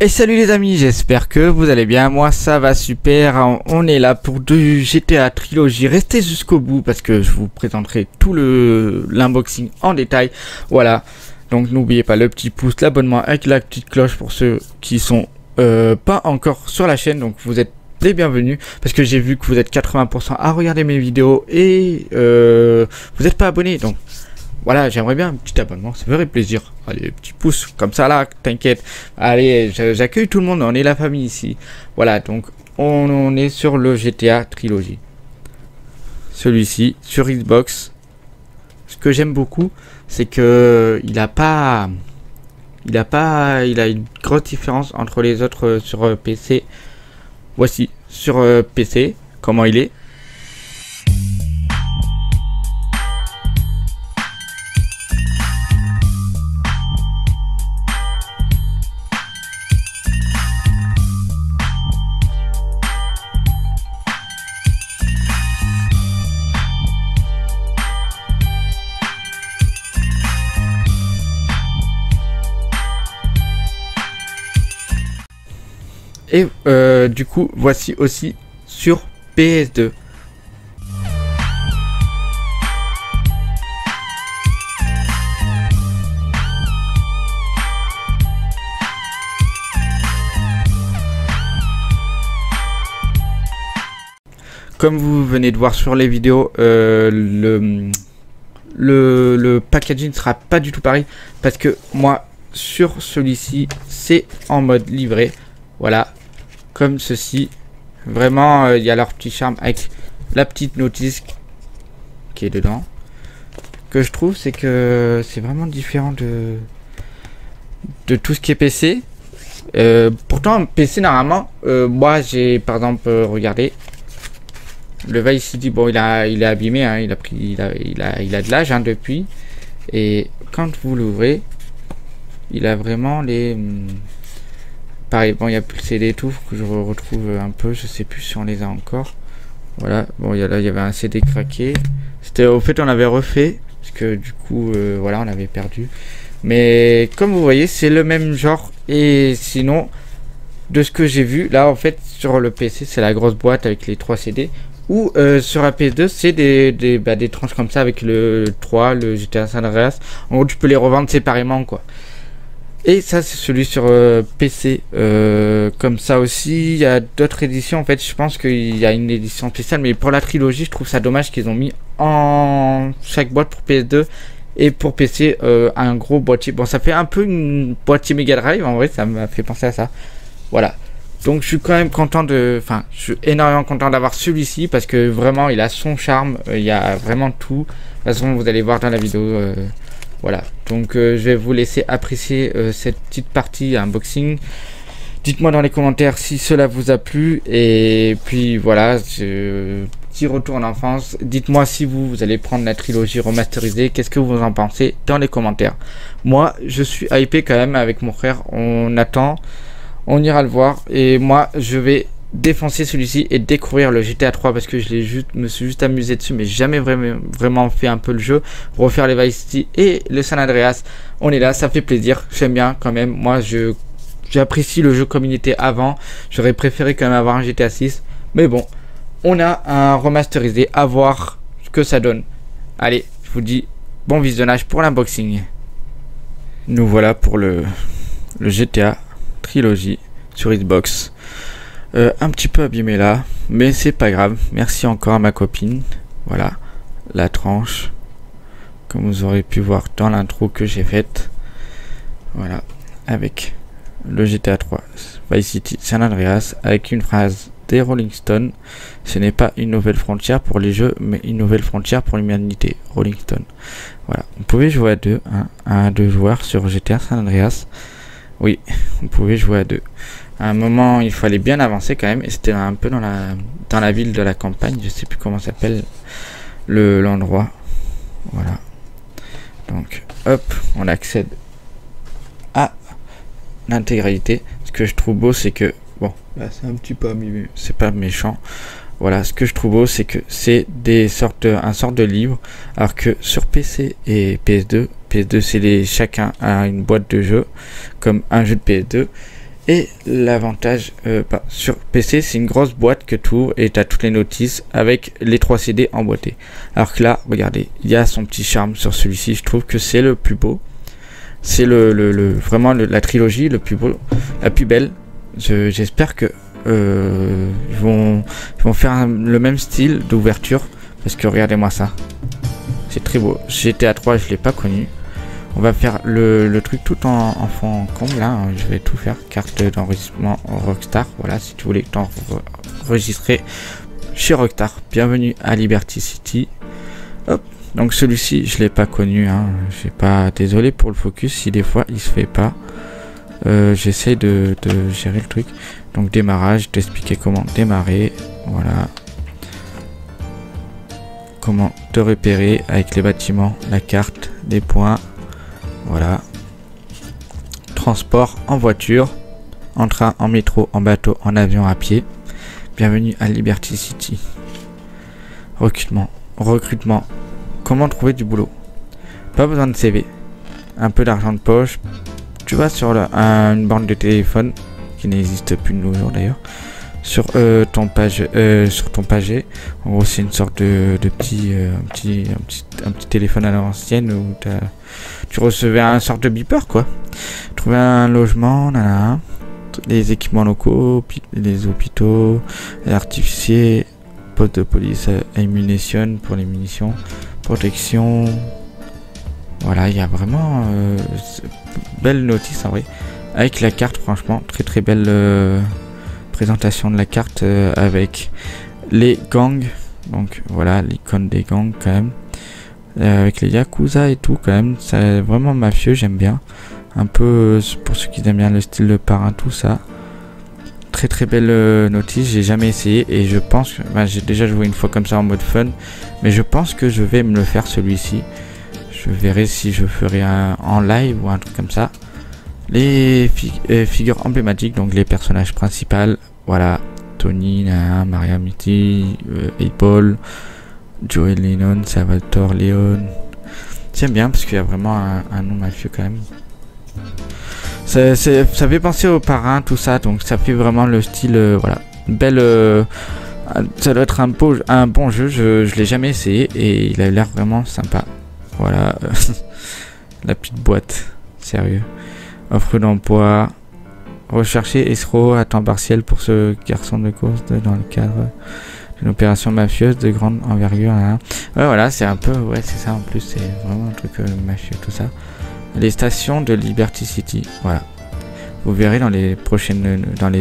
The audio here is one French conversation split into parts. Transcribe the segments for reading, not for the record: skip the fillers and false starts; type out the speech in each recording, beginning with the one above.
Et salut les amis, j'espère que vous allez bien, moi ça va super, on est là pour du GTA Trilogy, restez jusqu'au bout parce que je vous présenterai tout l'unboxing en détail, voilà, donc n'oubliez pas le petit pouce, l'abonnement avec la petite cloche pour ceux qui sont pas encore sur la chaîne, donc vous êtes les bienvenus parce que j'ai vu que vous êtes 80% à regarder mes vidéos et vous n'êtes pas abonnés, donc voilà, j'aimerais bien un petit abonnement, ça ferait plaisir. Allez, petit pouce, comme ça là, t'inquiète. Allez, j'accueille tout le monde, on est la famille ici. Voilà, donc on est sur le GTA Trilogy. Celui-ci, sur Xbox. Ce que j'aime beaucoup, c'est que il a une grosse différence entre les autres sur PC. Voici, sur PC, comment il est. Et du coup, voici aussi sur PS2. Comme vous venez de voir sur les vidéos, le packaging ne sera pas du tout pareil parce que moi sur celui-ci c'est en mode livré, voilà, comme ceci. Vraiment il y a leur petit charme avec la petite notice qui est dedans. Que je trouve c'est que c'est vraiment différent de tout ce qui est PC. Pourtant PC normalement moi j'ai par exemple regardé le Vice City, bon il est abîmé, hein, il a de l'âge hein, depuis, et quand vous l'ouvrez il a vraiment les pareil, bon il y a plus le CD et tout, faut que je retrouve un peu, je sais plus si on les a encore. Voilà, bon il y avait un CD craqué, c'était au fait on avait refait parce que du coup voilà, on avait perdu, mais comme vous voyez c'est le même genre. Et sinon de ce que j'ai vu là, en fait sur le PC c'est la grosse boîte avec les 3 CD, ou sur la PS2 c'est des tranches comme ça avec le 3, le GTA San Andreas. En gros tu peux les revendre séparément quoi. Et ça c'est celui sur PC, comme ça aussi. Il y a d'autres éditions en fait, je pense qu'il y a une édition spéciale, mais pour la trilogie je trouve ça dommage qu'ils ont mis en chaque boîte pour PS2 et pour PC un gros boîtier. Bon ça fait un peu une boîtier Mega Drive, en vrai ça m'a fait penser à ça. Voilà, donc je suis quand même content je suis énormément content d'avoir celui-ci parce que vraiment il a son charme, il y a vraiment tout. De toute façon vous allez voir dans la vidéo, voilà. Donc je vais vous laisser apprécier cette petite partie unboxing. Dites-moi dans les commentaires si cela vous a plu, et puis voilà, petit retour en enfance. Dites-moi si vous allez prendre la trilogie remasterisée, qu'est-ce que vous en pensez dans les commentaires. Moi je suis hypé quand même avec mon frère, on attend. On ira le voir, et moi je vais défoncer celui-ci et découvrir le GTA 3 parce que me suis juste amusé dessus, mais jamais vraiment fait un peu le jeu. Refaire les Vice City et le San Andreas, on est là, ça fait plaisir, j'aime bien quand même. Moi j'apprécie le jeu comme il était avant, j'aurais préféré quand même avoir un GTA 6, mais bon, on a un remasterisé, à voir ce que ça donne. Allez, je vous dis bon visionnage pour l'unboxing. Nous voilà pour le GTA Trilogy sur Xbox, un petit peu abîmé là, mais c'est pas grave. Merci encore à ma copine. Voilà la tranche, comme vous aurez pu voir dans l'intro que j'ai faite. Voilà, avec le GTA 3 Vice City San Andreas, avec une phrase des Rolling Stones: ce n'est pas une nouvelle frontière pour les jeux, mais une nouvelle frontière pour l'humanité. Rolling Stone. Voilà, vous pouvez jouer à deux, à 2 joueurs sur GTA San Andreas. Oui, on pouvait jouer à 2. À un moment, il fallait bien avancer quand même, et c'était un peu dans la ville de la campagne, je sais plus comment s'appelle l'endroit. Voilà. Donc, hop, on accède à l'intégralité. Ce que je trouve beau, c'est que bon, là c'est un petit peu, c'est pas méchant. Voilà, ce que je trouve beau, c'est que c'est un sort de livre, alors que sur PC et PS2 c'est chacun a une boîte de jeux, comme un jeu de PS2, Et l'avantage sur PC, c'est une grosse boîte que tu ouvres et tu as toutes les notices avec les 3 CD emboîtés. Alors que là, regardez, il y a son petit charme sur celui-ci. Je trouve que c'est le plus beau. C'est vraiment la trilogie le plus beau, la plus belle. J'espère que ils vont faire le même style d'ouverture. Parce que regardez-moi ça. C'est très beau. GTA 3, je l'ai pas connu. On va faire le truc tout en fond comble là. Je vais tout faire. Carte d'enregistrement Rockstar. Voilà, si tu voulais t'enregistrer chez Rockstar. Bienvenue à Liberty City. Hop. Donc celui-ci, je l'ai pas connu. Hein. J'ai pas. Désolé pour le focus si des fois il se fait pas. J'essaie de gérer le truc. Donc démarrage, t'expliquer comment démarrer. Voilà. Comment te repérer avec les bâtiments, la carte, des points. Voilà. Transport en voiture, en train, en métro, en bateau, en avion, à pied. Bienvenue à Liberty City. Recrutement. Comment trouver du boulot? Pas besoin de CV. Un peu d'argent de poche. Tu vas sur une borne de téléphone qui n'existe plus de nos jours d'ailleurs. Sur ton paget. En gros, c'est une sorte de petit téléphone à l'ancienne où tu recevais un sorte de beeper quoi. Trouver un logement, les équipements locaux, les hôpitaux, les artificiers, poste de police, ammunition pour les munitions, protection. Voilà, il y a vraiment belle notice en vrai. Avec la carte, franchement, très belle présentation de la carte avec les gangs. Donc voilà, l'icône des gangs quand même. Avec les Yakuza et tout quand même. C'est vraiment mafieux, j'aime bien. Un peu pour ceux qui aiment bien le style de parrain, tout ça. Très belle notice, j'ai jamais essayé et je pense que j'ai déjà joué une fois comme ça en mode fun. Mais je pense que je vais me le faire celui-ci. Je verrai si je ferai en live ou un truc comme ça. Les figures emblématiques, donc les personnages principaux, voilà, Tony, Maria Mitty, 8-Ball, Joey Lennon, Salvatore Leon. J'aime bien parce qu'il y a vraiment un nom mafieux quand même. Ça fait penser aux parrains, tout ça, donc ça fait vraiment le style, voilà, belle. Ça doit être un bon jeu, je l'ai jamais essayé et il a l'air vraiment sympa. Voilà, la petite boîte, sérieux. Offre d'emploi, rechercher escroc à temps partiel pour ce garçon de course dans le cadre d'une opération mafieuse de grande envergure. Hein. Ouais, voilà, c'est un peu, ouais, c'est ça en plus, c'est vraiment un truc mafieux, tout ça. Les stations de Liberty City, voilà. Vous verrez dans les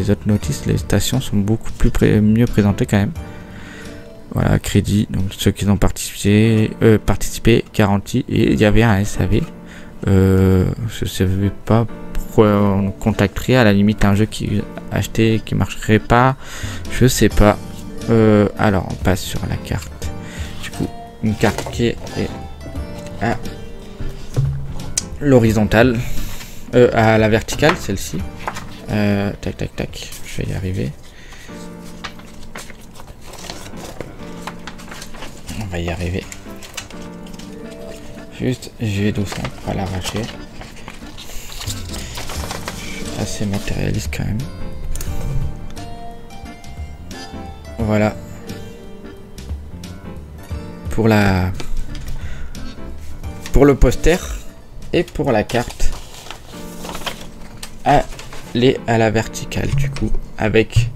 autres notices, les stations sont beaucoup mieux présentées quand même. Voilà, crédit, donc ceux qui ont participé, garantie, et il y avait un SAV. Je savais pas pourquoi on contacterait, à la limite un jeu qui acheté qui marcherait pas, je sais pas. Alors on passe sur la carte, du coup une carte qui est à l'horizontale, à la verticale celle-ci. Tac, je vais y arriver. On va y arriver. Juste, je vais doucement, pas l'arracher. Assez matérialiste quand même. Voilà. Pour le poster et pour la carte. Elle est à la verticale du coup avec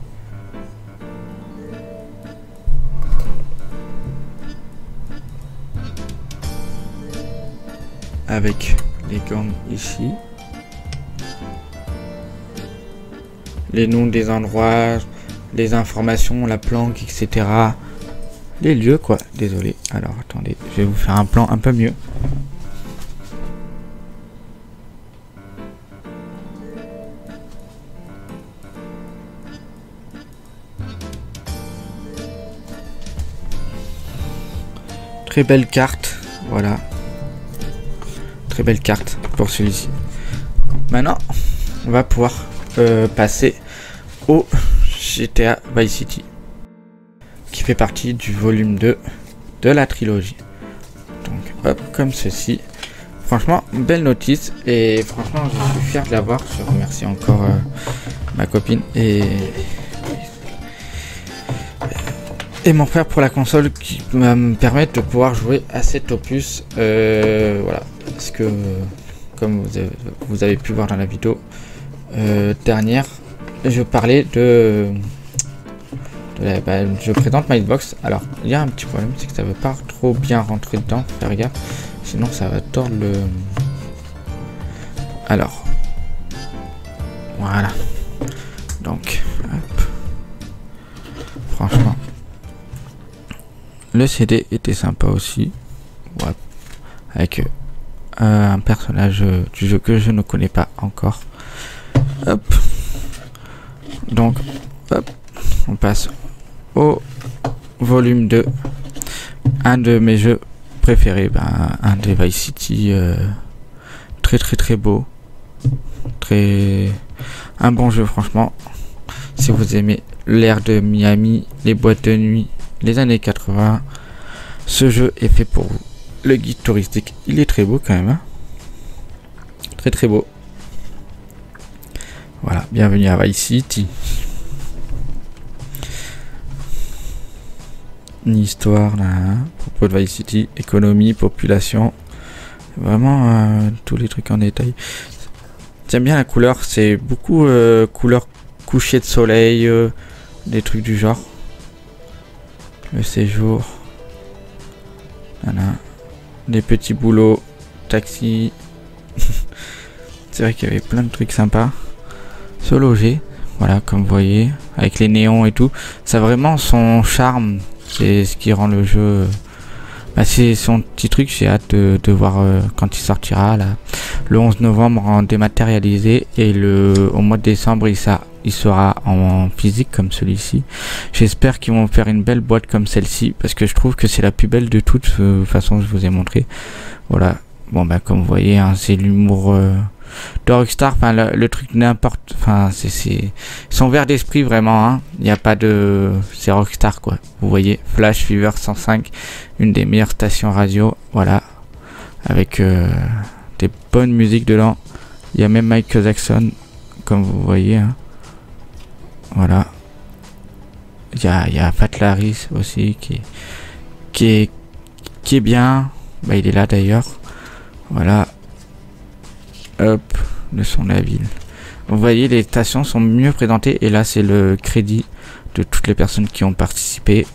les gangs ici, les noms des endroits, les informations, la planque, etc. Les lieux quoi, désolé. Alors attendez, je vais vous faire un plan un peu mieux. Très belle carte, voilà. Très belle carte pour celui-ci. Maintenant, on va pouvoir passer au GTA Vice City, qui fait partie du volume 2 de la trilogie. Donc, hop, comme ceci. Franchement, belle notice. Et franchement, je suis fier de l'avoir. Je remercie encore ma copine et mon frère pour la console qui va me permettre de pouvoir jouer à cet opus. Voilà, parce que comme vous avez pu voir dans la vidéo dernière, je parlais je présente ma Xbox. Alors il y a un petit problème, c'est que ça veut pas trop bien rentrer dedans, faire gaffe, sinon ça va tordre le... Alors voilà, donc hop. Franchement le CD était sympa aussi, ouais. Avec un personnage du jeu que je ne connais pas encore. Hop. Donc hop, on passe au volume 2, un de mes jeux préférés, un des Vice City, très beau, un bon jeu franchement. Si vous aimez l'air de Miami, les boîtes de nuit, les années 80, ce jeu est fait pour vous. Le guide touristique, il est très beau quand même, hein, très beau. Voilà, bienvenue à Vice City. Une histoire là, propos de Vice City, économie, population, vraiment tous les trucs en détail. J'aime bien la couleur, c'est beaucoup couleur coucher de soleil, des trucs du genre. Le séjour, voilà. Des petits boulots, taxi. C'est vrai qu'il y avait plein de trucs sympas. Se loger, voilà, comme vous voyez, avec les néons et tout, ça a vraiment son charme. C'est ce qui rend le jeu, c'est son petit truc. J'ai hâte de voir quand il sortira là, le 11 novembre en dématérialisé, et au mois de décembre il sera en physique comme celui-ci. J'espère qu'ils vont faire une belle boîte comme celle-ci, parce que je trouve que c'est la plus belle de toutes. De toute façon, je vous ai montré. Voilà, bon comme vous voyez, hein, c'est l'humour de Rockstar, enfin le truc n'importe, enfin c'est son verre d'esprit vraiment, hein. Il n'y a pas de, c'est Rockstar quoi. Vous voyez, Flash Fever 105, une des meilleures stations radio, voilà, avec des bonnes musiques dedans. Il y a même Michael Jackson, comme vous voyez, hein. Voilà, il y a Fat Larry aussi qui est bien, il est là d'ailleurs, voilà. Hop, le son de la ville. Vous voyez, les stations sont mieux présentées, et là c'est le crédit de toutes les personnes qui ont participé,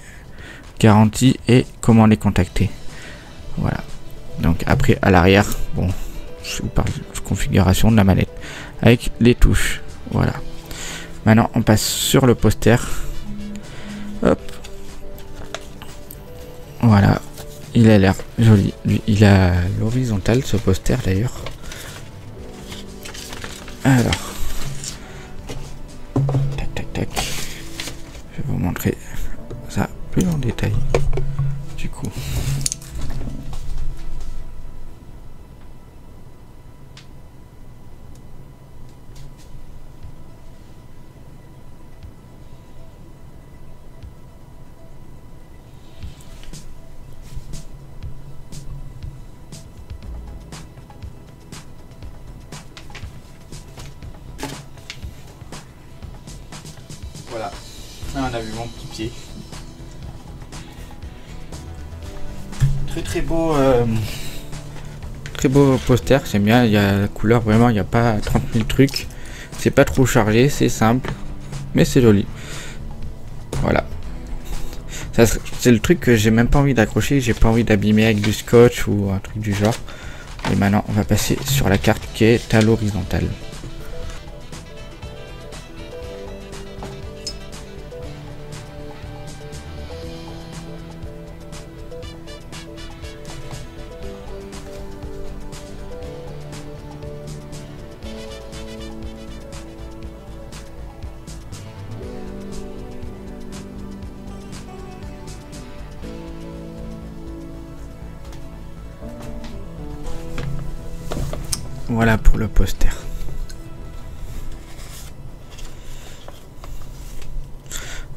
garantie et comment les contacter. Voilà. Donc après à l'arrière, bon, je vous parle de configuration de la manette avec les touches. Voilà. Maintenant on passe sur le poster. Hop. Voilà. Il a l'air joli. Lui, il a l'horizontale, ce poster d'ailleurs. Alors, tac, je vais vous montrer ça plus en détail. Du coup, voilà, là on a vu mon petit pied. Très beau poster, j'aime bien, il y a la couleur, vraiment il n'y a pas 30 000 trucs. C'est pas trop chargé, c'est simple, mais c'est joli. Voilà. C'est le truc que j'ai même pas envie d'accrocher, j'ai pas envie d'abîmer avec du scotch ou un truc du genre. Et maintenant on va passer sur la carte qui est à l'horizontale. Voilà pour le poster.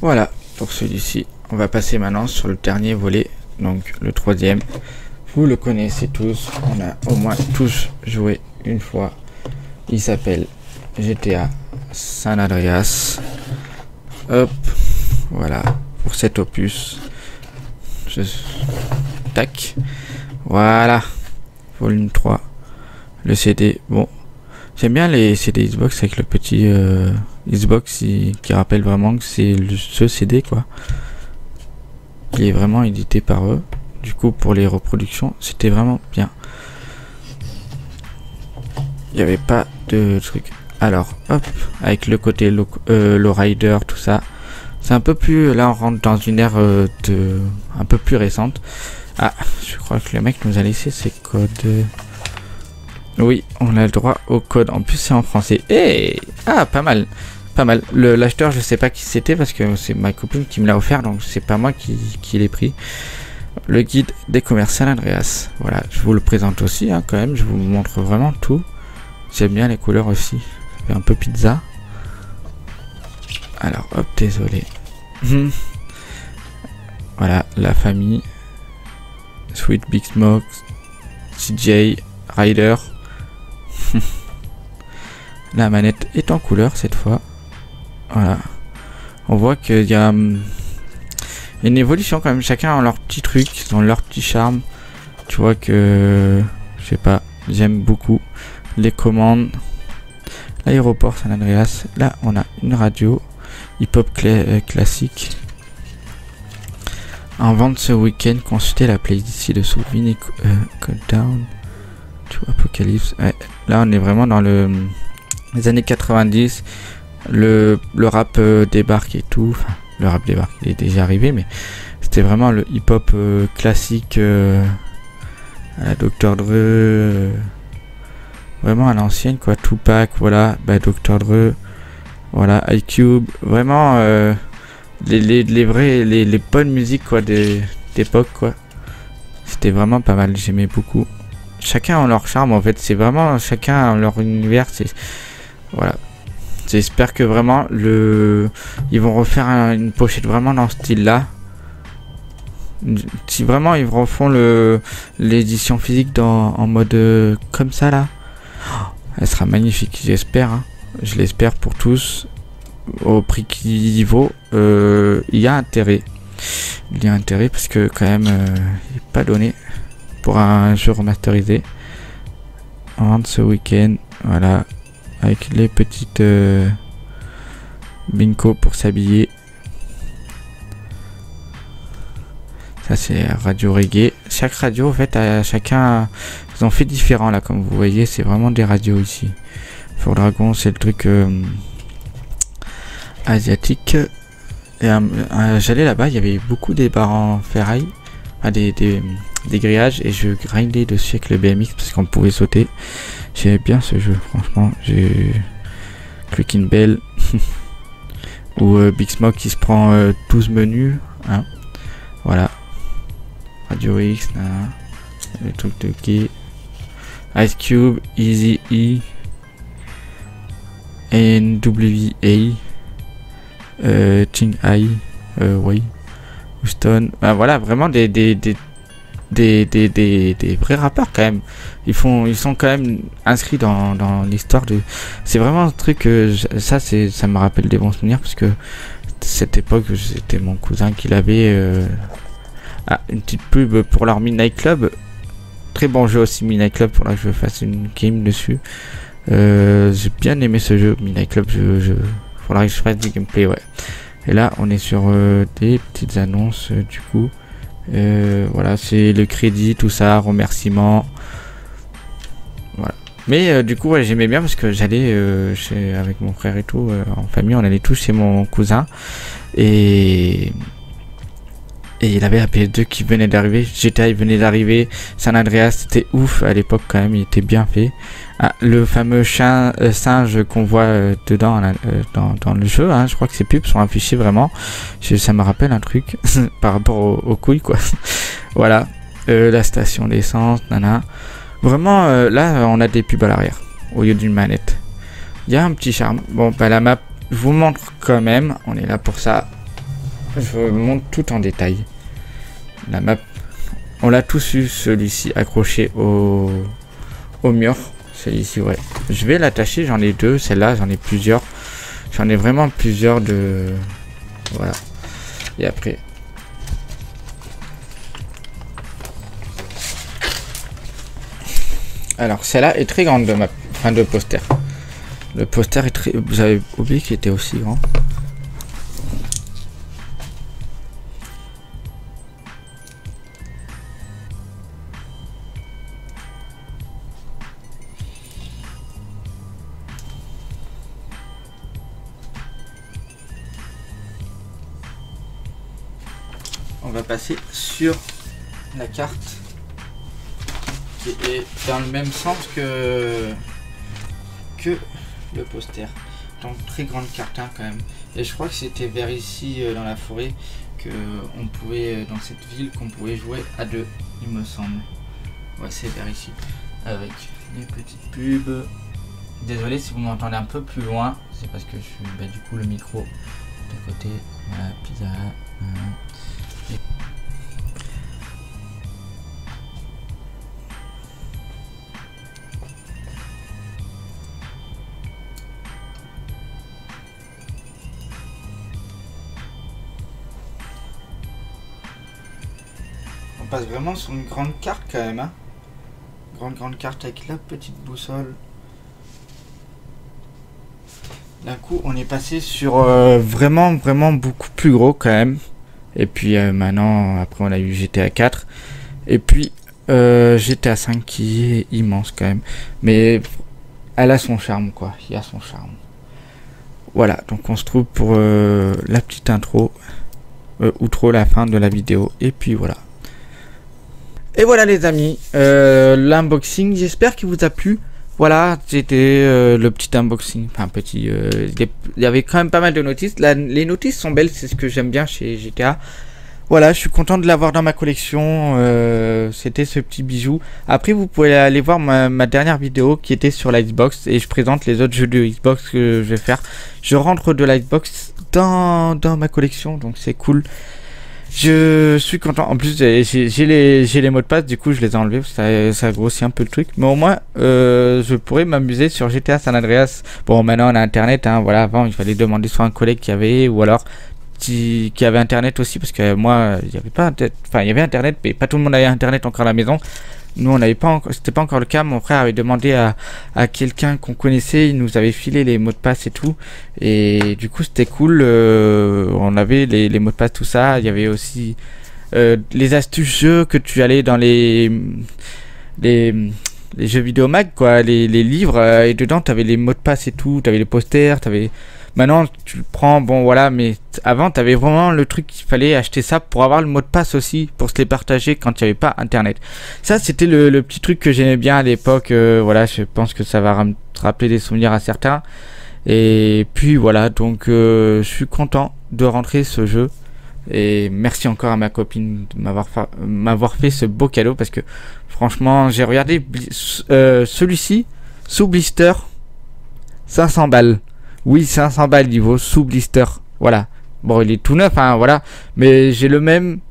Voilà pour celui-ci. On va passer maintenant sur le dernier volet, donc le troisième. Vous le connaissez tous, on a au moins tous joué une fois. Il s'appelle GTA San Andreas. Hop, voilà, pour cet opus. Tac, voilà, volume 3. Le CD, bon, j'aime bien les CD Xbox avec le petit Xbox qui rappelle vraiment que c'est ce CD quoi. Qui est vraiment édité par eux. Du coup pour les reproductions c'était vraiment bien. Il n'y avait pas de truc. Alors hop, avec le côté le rider tout ça. C'est un peu plus, là on rentre dans une ère un peu plus récente. Ah, je crois que le mec nous a laissé ses codes. Oui, on a le droit au code. En plus, c'est en français. Et ah, pas mal, pas mal. L'acheteur, je sais pas qui c'était parce que c'est ma copine qui me l'a offert, donc c'est pas moi qui l'ai pris. Le guide des commerces San Andreas. Voilà, je vous le présente aussi, hein, quand même. Je vous montre vraiment tout. J'aime bien les couleurs aussi. Ça fait un peu pizza. Alors, hop, désolé. Voilà, la famille. Sweet Big Smoke, CJ, Ryder. La manette est en couleur cette fois. Voilà. On voit qu'il y a une évolution quand même. Chacun a leur petit truc, ils ont leur petit charme. Tu vois que, je sais pas, j'aime beaucoup les commandes. L'aéroport San Andreas. Là, on a une radio hip-hop classique. En vente ce week-end, consultez la playlist ci-dessous. Vini Countdown to Apocalypse. Ouais, là, on est vraiment dans les années 90. Le rap débarque et tout. Enfin, le rap débarque, il est déjà arrivé, mais c'était vraiment le hip-hop classique à la Dr. Dre. Vraiment à l'ancienne, quoi. Tupac, voilà. Bah, Dr. Dre. Voilà, iCube. Vraiment. Les bonnes musiques quoi d'époque quoi. C'était vraiment pas mal, j'aimais beaucoup. Chacun a leur charme en fait, c'est vraiment chacun a leur univers, c'est voilà. J'espère que vraiment ils vont refaire une pochette vraiment dans ce style là. Si vraiment ils refont l'édition physique en mode comme ça là, elle sera magnifique, j'espère hein. Je l'espère pour tous. Au prix qu'il vaut, il y a intérêt. Il y a intérêt parce que quand même, il n'est pas donné pour un jeu remasterisé. On rentre ce week-end, voilà, avec les petites binko pour s'habiller. Ça c'est radio reggae. Chaque radio en fait, chacun, ils ont fait différent là, comme vous voyez, c'est vraiment des radios ici. Fort Dragon, c'est le truc asiatique. Et j'allais là-bas, il y avait beaucoup des barres en ferraille, des grillages, et je grindais dessus avec le BMX parce qu'on pouvait sauter. J'aimais bien ce jeu, franchement. J'ai Clicking Bell ou Big Smoke qui se prend 12 menus, hein. Voilà. Radio X, le truc de gay. Ice Cube, Easy E, NWA. Ching Hai, oui, Houston, voilà, vraiment des vrais rappeurs quand même. Ils sont quand même inscrits dans l'histoire de. C'est vraiment un truc ça me rappelle des bons souvenirs parce que cette époque c'était mon cousin qui l'avait. Une petite pub pour leur Midnight Club. Très bon jeu aussi Midnight Club, pour là que je fasse une game dessus. J'ai bien aimé ce jeu Midnight Club. Faudra que je fasse du gameplay, ouais. Et là, on est sur des petites annonces, du coup. Voilà, c'est le crédit, tout ça, remerciements. Voilà. Mais du coup, ouais, j'aimais bien parce que j'allais avec mon frère et tout, en famille, on allait tous chez mon cousin. Et il avait la PS2 qui venait d'arriver. GTA il venait d'arriver. San Andreas, c'était ouf à l'époque quand même, il était bien fait. Ah, le fameux singe qu'on voit dedans dans le jeu, hein, je crois que ces pubs sont affichées vraiment. Ça me rappelle un truc par rapport aux couilles quoi. Voilà, la station d'essence, nana. Vraiment, là on a des pubs à l'arrière au lieu d'une manette. Il y a un petit charme. Bon, bah la map, je vous montre quand même. On est là pour ça. Je vous montre tout en détail. La map, on l'a tous eu celui-ci accroché au mur. Celui-ci, ouais. Je vais l'attacher, j'en ai deux. Celle-là, j'en ai plusieurs. J'en ai vraiment plusieurs de... Voilà. Et après... Alors, celle-là est très grande de ma... Enfin, de poster. Le poster est très... Vous avez oublié qu'il était aussi grand. On va passer sur la carte qui est dans le même sens que le poster. Donc très grande carte hein, quand même. Et je crois que c'était vers ici dans la forêt que on pouvait dans cette ville qu'on pouvait jouer à deux, il me semble. Ouais, c'est vers ici avec les petites pubs. Désolé si vous m'entendez un peu plus loin, c'est parce que je suis du coup le micro d'à côté. Voilà, pizza. On passe vraiment sur une grande carte quand même, hein. Grande carte avec la petite boussole. D'un coup, on est passé sur vraiment beaucoup plus gros quand même. Et puis maintenant, après on a eu GTA 4. Et puis GTA 5 qui est immense quand même. Mais elle a son charme quoi, il y a son charme. Voilà, donc on se trouve pour la petite intro. Outro la fin de la vidéo. Et puis voilà. Et voilà les amis, l'unboxing, j'espère qu'il vous a plu. Voilà, c'était le petit unboxing, enfin petit, il y avait quand même pas mal de notices. Les notices sont belles, c'est ce que j'aime bien chez GTA. Voilà, je suis content de l'avoir dans ma collection, c'était ce petit bijou. Après vous pouvez aller voir ma dernière vidéo qui était sur la Xbox et je présente les autres jeux de Xbox que je vais faire. Je rentre de la Xbox dans ma collection, donc c'est cool. Je suis content. En plus, j'ai les mots de passe, du coup, je les ai enlevés. Ça grossit un peu le truc. Mais au moins, je pourrais m'amuser sur GTA San Andreas. Bon, maintenant, on a Internet. Hein, voilà, avant, il fallait demander soit un collègue qui avait, ou alors qui avait Internet aussi. Parce que moi, il n'y avait pas. Enfin, il y avait Internet, mais pas tout le monde avait Internet encore à la maison. Nous, on n'avait pas encore. C'était pas encore le cas. Mon frère avait demandé à quelqu'un qu'on connaissait. Il nous avait filé les mots de passe et tout. Et du coup, c'était cool. On avait les mots de passe, tout ça. Il y avait aussi les astuces jeux que tu allais dans les jeux vidéo mag, quoi. Les livres. Et dedans, tu avais les mots de passe et tout. Tu avais les posters. Maintenant, tu le prends, bon voilà, mais avant, tu avais vraiment le truc qu'il fallait acheter ça pour avoir le mot de passe aussi, pour se les partager quand il n'y avait pas Internet. Ça, c'était le petit truc que j'aimais bien à l'époque. Voilà, je pense que ça va rappeler des souvenirs à certains. Et puis voilà, donc je suis content de rentrer ce jeu. Et merci encore à ma copine de m'avoir fait ce beau cadeau, parce que franchement, j'ai regardé celui-ci sous blister, 500 balles. Oui, 500 balles niveau sous blister. Voilà. Bon, il est tout neuf, hein, voilà. Mais j'ai le même.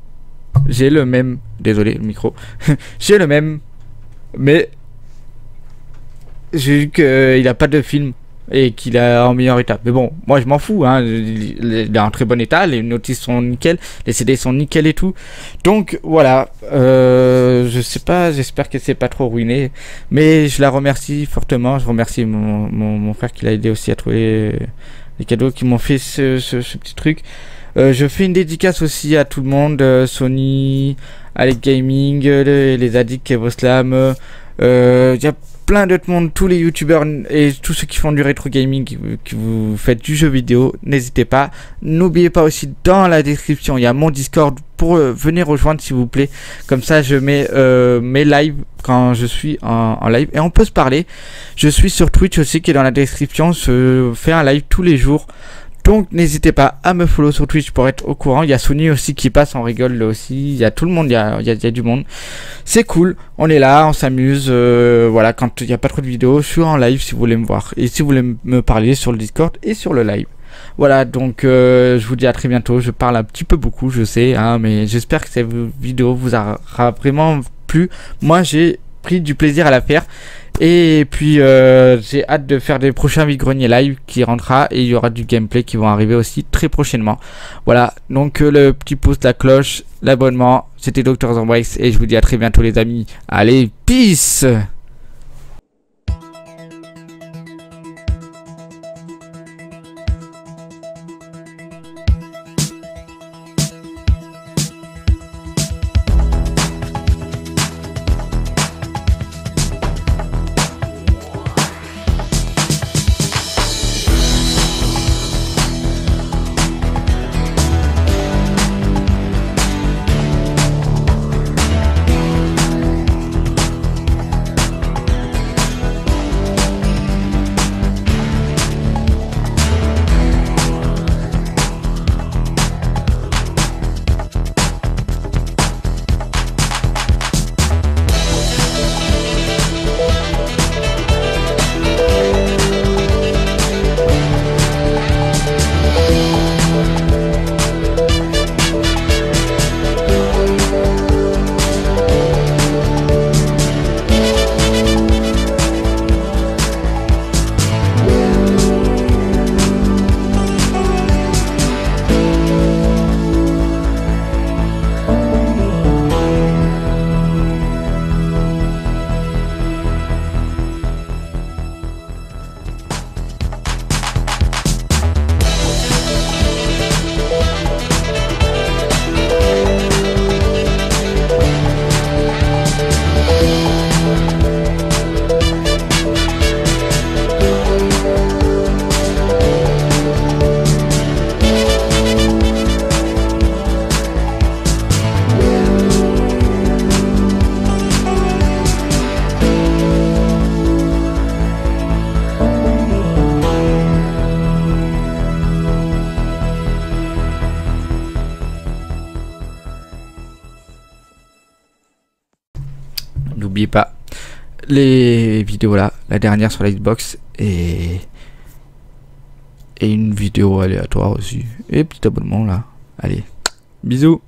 Désolé, le micro. J'ai le même. Mais j'ai vu qu'il a pas de film et qu'il est en meilleur état. Mais bon, moi je m'en fous, hein. Il est en très bon état. Les notices sont nickel. Les CD sont nickel et tout. Donc voilà. Je sais pas, j'espère que c'est pas trop ruiné. Mais je la remercie fortement. Je remercie mon frère qui l'a aidé aussi à trouver les cadeaux qui m'ont fait ce petit truc. Je fais une dédicace aussi à tout le monde. Sony, Alex Gaming, les addicts, Evoslam. Il y a plein d'autres monde, tous les youtubeurs et tous ceux qui font du rétro gaming, qui vous faites du jeu vidéo, n'hésitez pas. N'oubliez pas aussi, dans la description, il y a mon Discord pour venir rejoindre s'il vous plaît. Comme ça, je mets mes lives quand je suis en live et on peut se parler. Je suis sur Twitch aussi qui est dans la description. Je fais un live tous les jours. Donc n'hésitez pas à me follow sur Twitch pour être au courant. Il y a Sony aussi qui passe, on rigole là aussi. Il y a tout le monde, il y a du monde. C'est cool, on est là, on s'amuse. Voilà, quand il n'y a pas trop de vidéos, je suis en live si vous voulez me voir. Et si vous voulez me parler sur le Discord et sur le live. Voilà, donc je vous dis à très bientôt. Je parle un petit peu beaucoup, je sais, hein, mais j'espère que cette vidéo vous aura vraiment plu. Moi j'ai pris du plaisir à la faire. Et puis j'ai hâte de faire des prochains vide-grenier live qui rentrera, et il y aura du gameplay qui vont arriver aussi très prochainement. Voilà, donc le petit pouce, la cloche, l'abonnement, c'était Dr Zombrix et je vous dis à très bientôt les amis. Allez, peace. N'oubliez pas les vidéos là, la dernière sur la Xbox et une vidéo aléatoire aussi. Et petit abonnement là. Allez, bisous.